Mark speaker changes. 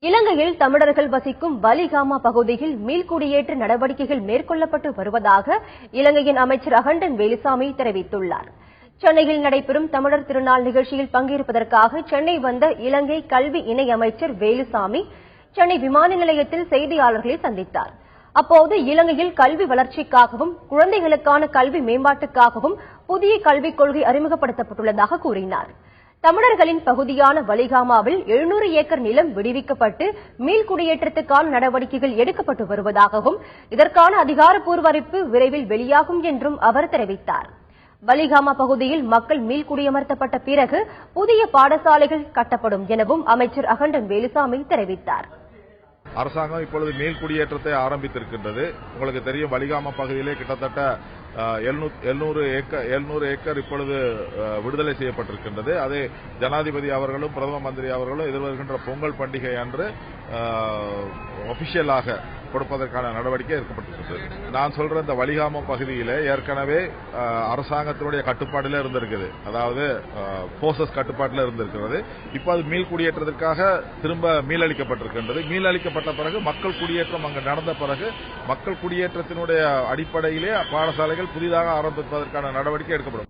Speaker 1: இலங்கையில் தமிழர்கள் வசிக்கும் வலிகாமா பகுதியில் மீள்குடியேற்ற நடவடிக்கைகள் மேற்கொள்ளப்பட்டு வருவதாக இலங்கையின் அமைச்சர் அகண்டன் வேலுசாமி தெரிவித்துள்ளார். சென்னையில் நடைபெறும் தமிழர் திருநாள் நிகழ்ச்சியில் பங்கேற்பதற்காக சென்னை வந்த இலங்கை கல்வி இணை அமைச்சர் வேலுசாமி சென்னை விமான நிலையத்தில் செய்தியாளர்களை சந்தித்தார். அப்போது இலங்கையில் கல்வி வளர்ச்சிக்காகவும் குழந்தைகளுக்கான கல்வி மேம்பாட்டுக்காகவும் புதிய கல்விக் கொள்கை அறிமுகப்படுத்தப்பட்டுள்ளதாக கூறினார். தமிழர்களின் பகுதியான வலிகாமாவில் 700 ஏக்கர் நிலம் விடுவிக்கப்பட்டு மீள்குடியேற்றத்துக்கான நடவடிக்கைகள் எடுக்கப்பட்டு வருவதாகவும் இதற்கான அதிகாரப்பூர்வ அறிவிப்பு விரைவில் வெளியாகும் என்றும் அவர் தெரிவித்தார். வலிகாமா பகுதியில் மக்கள் மீள்குடியமர்த்தப்பட்ட பிறகு புதிய பாடசாலைகள் கட்டப்படும் எனவும் அமைச்சர் அகண்டன் வேலுசாமி தெரிவித்தார்.
Speaker 2: அரசாங்கம் இப்பொழுது மீள்குடியேற்றத்தை ஆரம்பித்திருக்கின்றது. உங்களுக்கு தெரியும், வலிகாமா பகுதியிலே கிட்டத்தட்ட 700 ஏக்கர் இப்பொழுது விடுதலை செய்யப்பட்டிருக்கின்றது. அதை ஜனாதிபதி அவர்களும் பிரதம மந்திரி அவர்களும் எதிர்வருகின்ற பொங்கல் பண்டிகை அன்று ஒபிஷியலாக கொடுப்பதற்கான நடவடிக்கை எடுக்கப்பட்டிருக்கிறது. நான் சொல்ற இந்த வலிகாமா பகுதியில ஏற்கனவே அரசாங்கத்தினுடைய கட்டுப்பாட்டில் இருந்திருக்குது, அதாவது போர்சஸ் கட்டுப்பாட்டில் இருந்திருக்கிறது. இப்ப அது மீள் குடியேற்றத்திற்காக திரும்ப மீளளிக்கப்பட்டிருக்கின்றது. மீளளிக்கப்பட்ட பிறகு மக்கள் குடியேற்றம் அங்கு நடந்த பிறகு மக்கள் குடியேற்றத்தினுடைய அடிப்படையிலே பாடசாலைகள் புதிதாக ஆரம்பிப்பதற்கான நடவடிக்கை எடுக்கப்படும்.